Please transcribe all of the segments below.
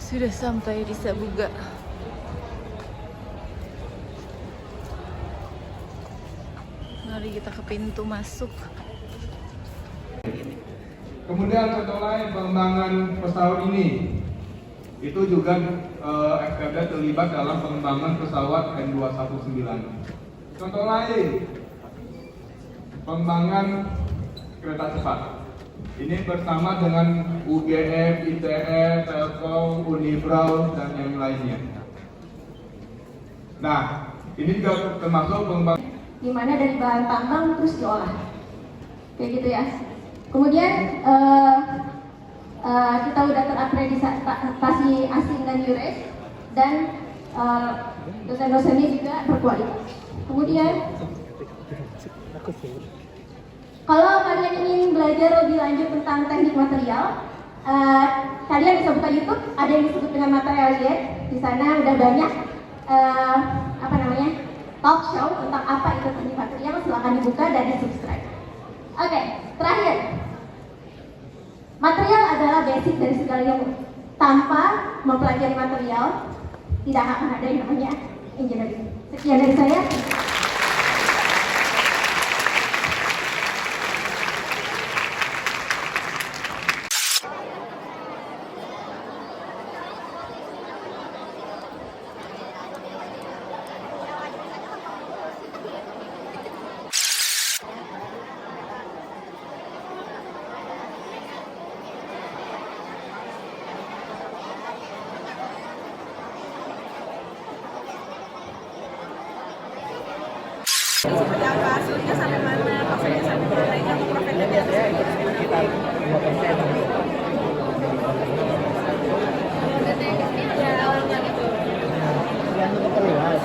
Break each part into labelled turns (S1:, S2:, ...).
S1: Sudah sampai di Sabuga. Mari kita ke pintu masuk.
S2: Kemudian contoh lain pengembangan pesawat ini, itu juga FKB terlibat dalam pengembangan pesawat N219. Contoh lain, pengembangan kereta cepat. Ini bersama dengan UGM, ITS, Telkom, Unibrawl, dan yang lainnya. Nah, ini juga termasuk pengembangan
S3: di mana dari bahan tambang terus diolah, kayak gitu ya. Kemudian kita udah terakreditasi ASIN dan URES, dan dosen-dosennya juga berkualitas. Kemudian kalau kalian ingin belajar lebih lanjut tentang teknik material, kalian bisa buka YouTube, ada yang disebut dengan material diet. Di sana udah banyak talk show tentang apa itu teknik material. Silahkan dibuka dan di subscribe. Oke, terakhir, material adalah basic dari segala ilmu. Tanpa mempelajari material, tidak akan ada yang namanya engineering. Sekian dari saya.
S4: Seperti apa hasilnya sampai mana, prosesnya sampai mana, itu aku profilnya biasa. Kita 5%. Ya, awalnya gitu. Yang terluas.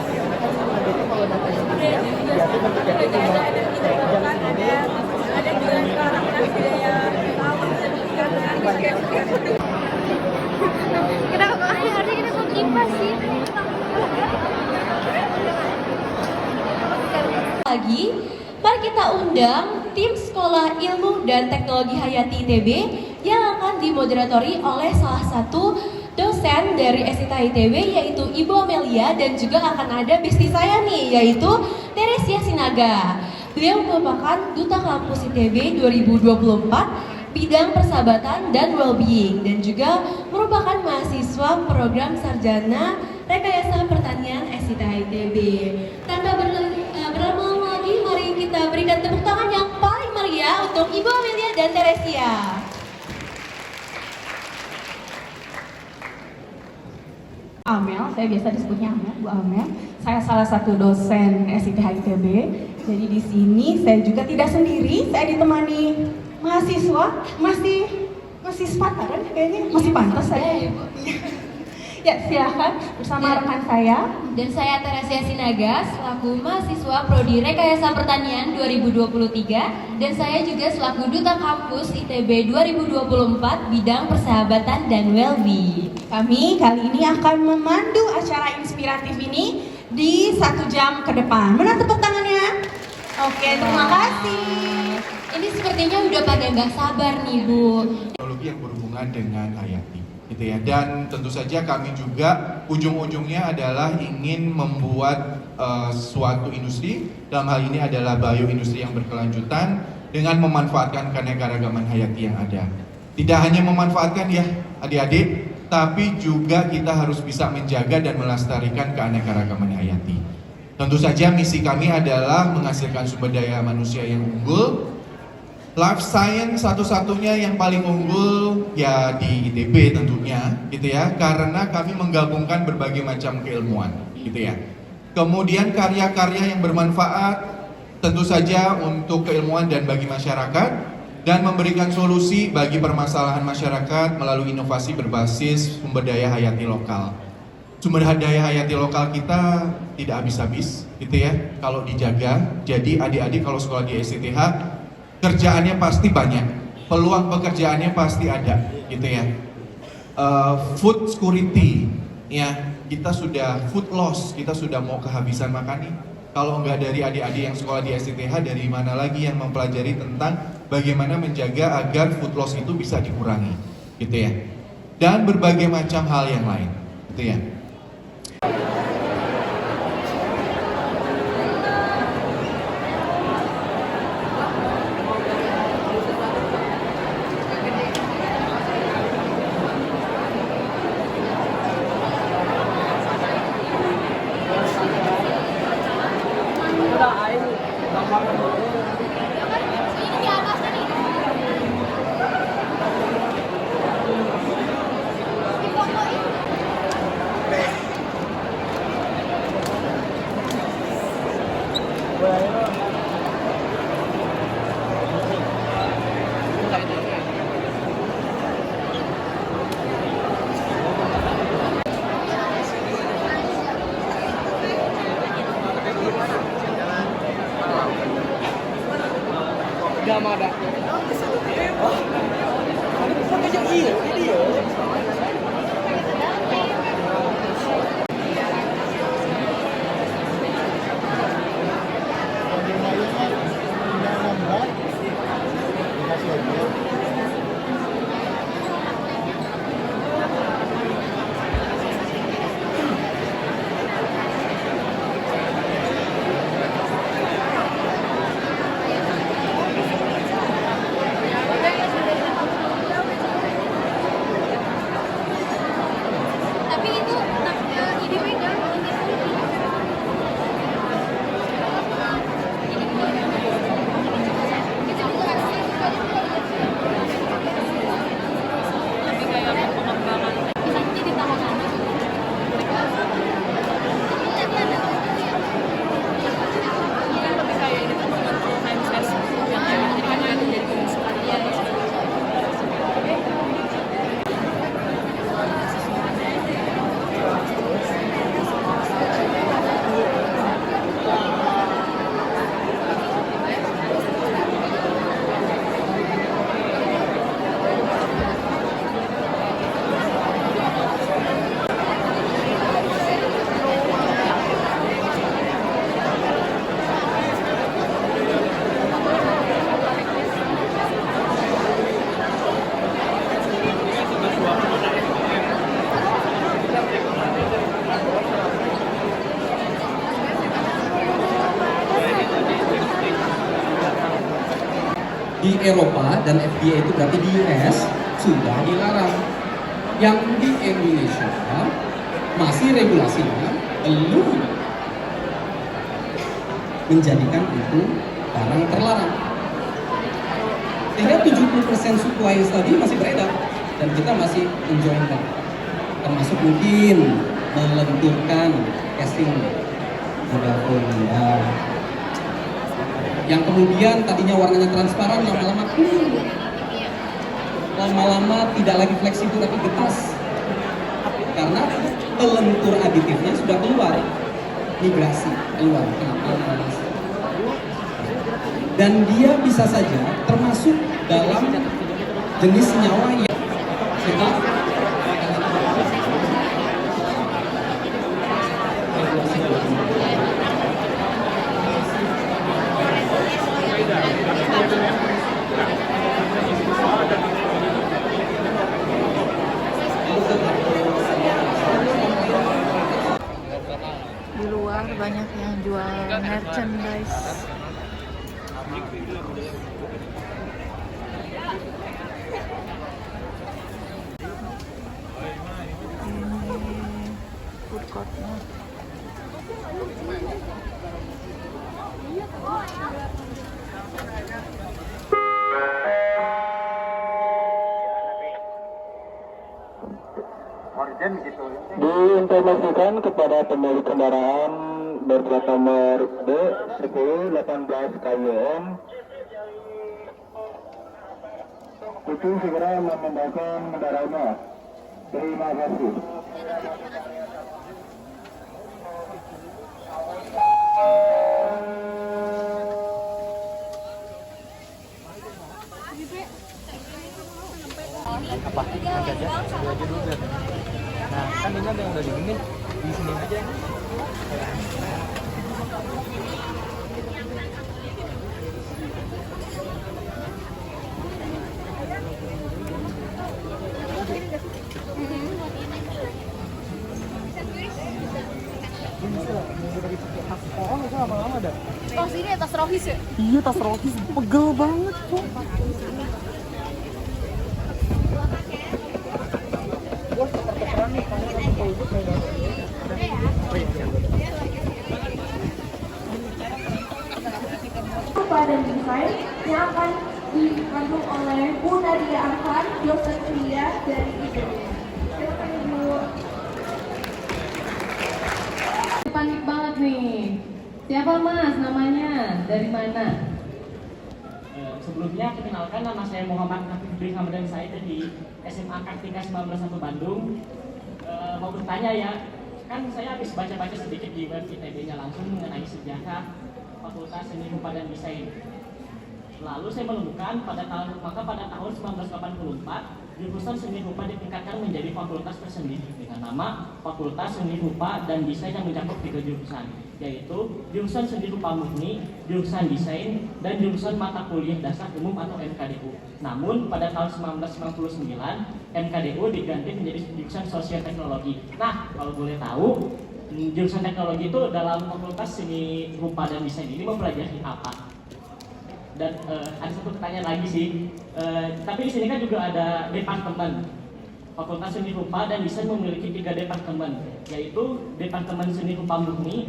S4: Kalau datanya dia, biasanya ada yang bilang kalau anak biaya tahun Kenapa hari ini kok kipas sih?
S5: Lagi, mari kita undang tim Sekolah Ilmu dan Teknologi Hayati ITB yang akan dimoderatori oleh salah satu dosen dari SITA ITB, yaitu Ibu Amelia, dan juga akan ada bestie saya nih, yaitu Teresia Sinaga. Beliau merupakan Duta Kampus ITB 2024 bidang persahabatan dan well-being, dan juga merupakan mahasiswa program sarjana Rekayasa Pertanian SITA ITB. Tanpa berlama-lama lagi, mari kita berikan tepuk tangan yang paling meriah untuk Ibu Amelia dan Teresia.
S6: Amel, saya biasa disebutnya Amel, Bu Amel. Saya salah satu dosen SITA ITB. Jadi di sini saya juga tidak sendiri, saya ditemani mahasiswa, masih sepatah kan kayaknya, masih pantas saya. Ya, silakan bersama rekan saya.
S5: Dan saya Teresia Sinaga selaku mahasiswa Prodi Rekayasa Pertanian 2023, dan saya juga selaku Duta Kampus ITB 2024 bidang persahabatan dan well-being.
S6: Kami kali ini akan memandu acara inspiratif ini di 1 jam ke depan. Mana tepuk tangannya? Oke, terima kasih.
S5: Ini sepertinya udah pada nggak sabar nih, Bu.
S2: teknologi yang berhubungan dengan hayati, gitu ya. Dan tentu saja kami juga ujung-ujungnya adalah ingin membuat suatu industri, dalam hal ini adalah bioindustri yang berkelanjutan dengan memanfaatkan keanekaragaman hayati yang ada. Tidak hanya memanfaatkan ya adik-adik, tapi juga kita harus bisa menjaga dan melestarikan keanekaragaman hayati. Tentu saja misi kami adalah menghasilkan sumber daya manusia yang unggul. Life science satu-satunya yang paling unggul ya di ITB tentunya, gitu ya, karena kami menggabungkan berbagai macam keilmuan, gitu ya. Kemudian karya-karya yang bermanfaat tentu saja untuk keilmuan dan bagi masyarakat, dan memberikan solusi bagi permasalahan masyarakat melalui inovasi berbasis sumber daya hayati lokal. Sumber daya hayati lokal kita tidak habis-habis, gitu ya, kalau dijaga. Jadi adik-adik kalau sekolah di SITH, kerjaannya pasti banyak, peluang pekerjaannya pasti ada, gitu ya. Food security, ya, kita sudah food loss, kita sudah mau kehabisan makan nih. Kalau nggak dari adik-adik yang sekolah di SITH, dari mana lagi yang mempelajari tentang bagaimana menjaga agar food loss itu bisa dikurangi, gitu ya. dan berbagai macam hal yang lain. Gitu ya.
S7: Di Eropa dan FDA itu berarti di US sudah dilarang. Yang di Indonesia masih regulasinya belum menjadikan itu barang terlarang. Sehingga 70% supply tadi masih beredar dan kita masih enjoying. Termasuk mungkin melenturkan casing Vodafone yang kemudian tadinya warnanya transparan lama-lama tidak lagi fleksibel tapi getas karena pelentur aditifnya sudah keluar, migrasi keluar dan dia bisa saja termasuk dalam jenis senyawa yang
S1: Di luar banyak yang jual merchandise. Ini food courtnya.
S4: Diinformasikan kepada pemilik kendaraan berplat nomor B1018 KYM itu segera memindahkan kendaraannya. Terima kasih.
S8: Apa? Nanti aja, aja dulu deh. Nah, kan ini ada yang udah dingin, di sini aja. lama-lama dah.
S1: Oh sini tas rohis ya?
S8: Iya, tas rohis pegel banget tuh. Gua keper-keperan nih, kamu langsung ke ibu kayak
S3: Rupa dan desain yang akan dipandu oleh Bu Nadia Arfan, dosen kuliah dari ITB. Silakan Ibu.
S9: Panik banget nih. Siapa Mas namanya? Dari mana?
S4: Sebelumnya perkenalkan, nama saya Muhammad Nafibri Hamadan Said dari SMA Kartika 191 Bandung. Mau bertanya ya, kan saya habis baca-baca sedikit di web ITB-nya langsung mengenai sejarah Fakultas Seni Rupa dan Desain. Lalu saya menemukan pada tahun 1984 jurusan Seni Rupa ditingkatkan menjadi fakultas tersendiri dengan nama Fakultas Seni Rupa dan Desain yang mencakup 3 jurusan, yaitu jurusan Seni Rupa Murni, jurusan Desain, dan jurusan Mata Kuliah Dasar Umum atau MKDU. Namun pada tahun 1999 MKDU diganti menjadi jurusan Sosial Teknologi. Nah, kalau boleh tahu, jurusan teknologi itu dalam Fakultas Seni Rupa dan Desain ini mempelajari apa? Dan ada satu pertanyaan lagi sih, tapi di sini kan juga ada departemen. Fakultas Seni Rupa dan Desain memiliki 3 departemen, yaitu Departemen Seni Rupa Murni,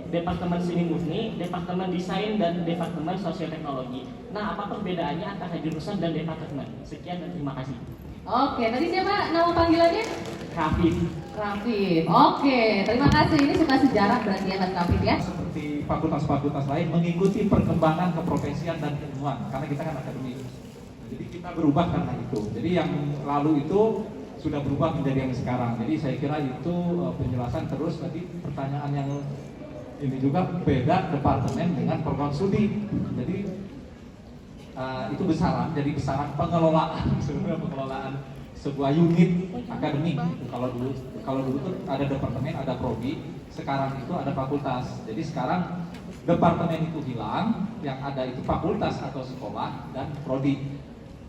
S4: Departemen Seni Murni, Departemen Desain, dan Departemen Sosial Teknologi. Nah, apa perbedaannya antara jurusan dan departemen? Sekian dan terima kasih.
S9: Oke, tadi siapa nama panggilannya?
S4: Rafif.
S9: Rafif. Oke, terima kasih. Ini suka sejarah berarti ya Mas Rafif ya?
S10: Seperti fakultas-fakultas lain mengikuti perkembangan keprofesian dan keilmuan karena kita kan akademik. Jadi kita berubah karena itu. Jadi yang lalu itu sudah berubah menjadi yang sekarang. Jadi saya kira itu penjelasan. Terus tadi pertanyaan yang ini juga beda departemen dengan program studi. Jadi itu besaran. Jadi besaran pengelolaan sebenarnya pengelolaan sebuah unit akademik. Kalau dulu tuh ada departemen, ada prodi. Sekarang itu ada fakultas. Jadi sekarang departemen itu hilang, yang ada itu fakultas atau sekolah dan prodi.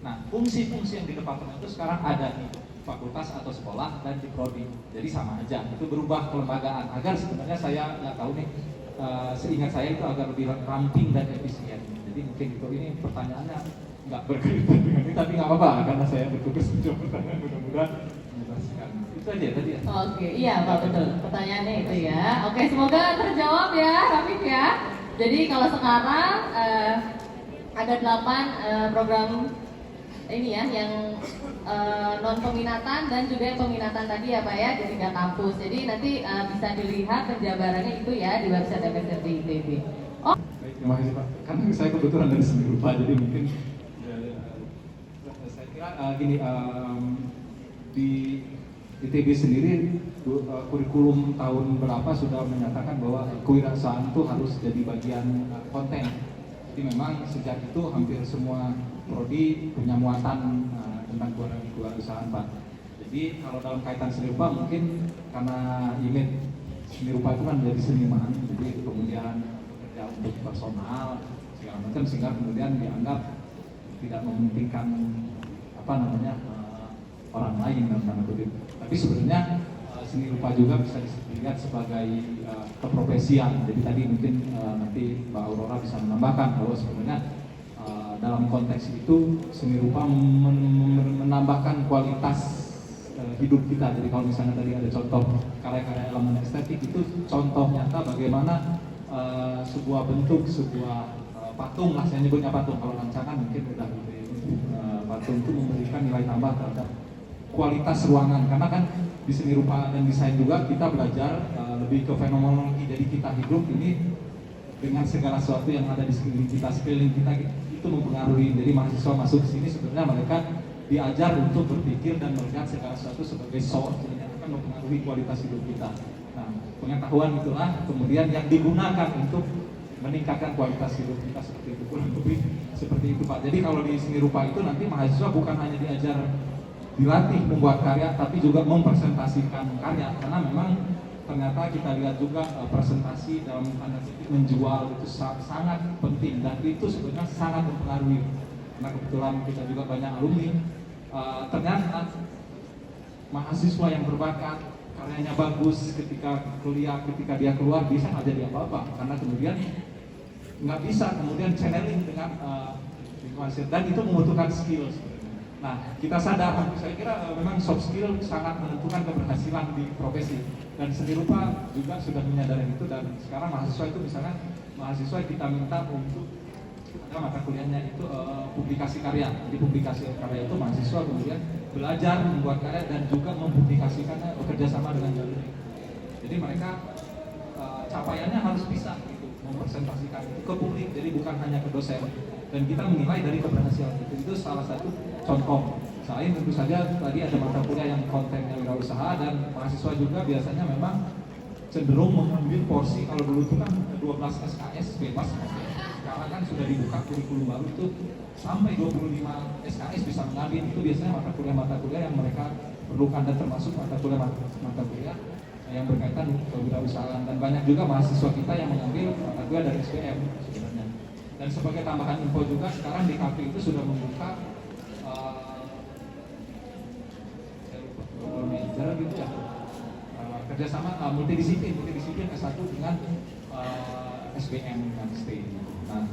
S10: Nah, fungsi-fungsi yang di departemen itu sekarang ada di fakultas atau sekolah dan di prodi. Jadi sama aja. Itu berubah kelembagaan agar sebenarnya saya nggak tahu nih, seingat saya itu agar lebih ramping dan efisien. Jadi mungkin itu ini pertanyaannya nggak berkaitan dengan ini, tapi nggak apa-apa karena saya bertugas menjawab pertanyaan, mudah-mudahan menjelaskan. Itu aja tadi ya.
S9: Oke, iya Pak, betul. Pertanyaannya itu ya. Oke, semoga terjawab ya Rafif ya. Jadi kalau sekarang ada 8 program ini ya yang non peminatan dan juga yang peminatan tadi ya Pak ya, di 3 kampus. Jadi nanti bisa dilihat penjabarannya itu ya di website MSRD ITB. Oh.
S10: Baik, terima kasih Pak. Karena saya kebetulan dari seni rupa, jadi mungkin saya kira gini, di ITB sendiri kurikulum tahun berapa sudah menyatakan bahwa kewirausahaan itu harus jadi bagian konten. Jadi memang sejak itu hampir semua prodi punya muatan tentang kewirausahaan Pak. Jadi kalau dalam kaitan seni rupa mungkin karena image seni rupa itu kan dari seniman, jadi kemudian bekerja untuk personal segala macam sehingga kemudian dianggap tidak mementingkan orang lain dalam tanda kutip. Tapi sebenarnya seni rupa juga bisa dilihat sebagai keprofesian. Jadi tadi mungkin nanti Mbak Aurora bisa menambahkan bahwa sebenarnya dalam konteks itu seni rupa menambahkan kualitas hidup kita. Jadi kalau misalnya tadi ada contoh karya-karya elemen estetik, itu contoh nyata bagaimana sebuah bentuk, sebuah patung lah, saya nyebutnya patung, kalau rancangan mungkin udah patung itu memberikan nilai tambah terhadap kualitas ruangan. Karena kan di seni rupa dan desain juga kita belajar lebih ke fenomenologi. Jadi kita hidup ini dengan segala sesuatu yang ada di sekeliling kita itu mempengaruhi. Jadi mahasiswa masuk ke sini sebenarnya mereka diajar untuk berpikir dan melihat segala sesuatu sebagai source yang akan mempengaruhi kualitas hidup kita. Nah, pengetahuan itulah kemudian yang digunakan untuk meningkatkan kualitas hidup kita, seperti itu, kurang lebih seperti itu Pak. Jadi kalau di seni rupa itu nanti mahasiswa bukan hanya diajar dilatih membuat karya, tapi juga mempresentasikan karya, karena memang ternyata kita lihat juga presentasi dalam tanda kutip menjual itu sangat penting dan itu sebenarnya sangat mempengaruhi. Karena kebetulan kita juga banyak alumni, ternyata mahasiswa yang berbakat karyanya bagus ketika kuliah, ketika dia keluar bisa nggak jadi apa-apa karena kemudian nggak bisa kemudian channeling dengan lingkungan dan itu membutuhkan skill sebenarnya. Nah, kita sadar, saya kira memang soft skill sangat menentukan keberhasilan di profesi dan seni rupa juga sudah menyadari itu dan sekarang mahasiswa itu misalnya mahasiswa kita minta untuk ada mata kuliahnya itu publikasi karya. Jadi publikasi karya itu mahasiswa kemudian belajar membuat karya dan juga mempublikasikannya bekerja sama dengan galeri. Jadi mereka capaiannya harus bisa gitu, mempresentasikan itu ke publik. Jadi bukan hanya ke dosen. Dan kita menilai dari keberhasilan itu salah satu contoh. Selain tentu saja tadi ada mata kuliah yang kontennya wirausaha dan mahasiswa juga biasanya memang cenderung mengambil porsi kalau dulu itu kan 12 SKS bebas. Sekarang kan sudah dibuka kurikulum baru itu sampai 25 SKS bisa mengambil. Itu biasanya mata kuliah yang mereka perlukan dan termasuk mata kuliah yang berkaitan kewirausahaan dan banyak juga mahasiswa kita yang mengambil mata kuliah dari SBM sebenarnya. Dan sebagai tambahan info juga sekarang di KP itu sudah membuka major gitu ya kerjasama multidisiplin S1 dengan SBM dan STI. Nah,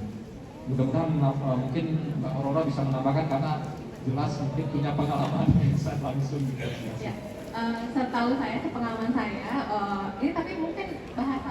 S10: mudah-mudahan mungkin Mbak Aurora bisa menambahkan karena jelas mungkin punya pengalaman yang bisa langsung gitu.
S9: Ya, setahu saya, sepengalaman saya, ini tapi mungkin bahasa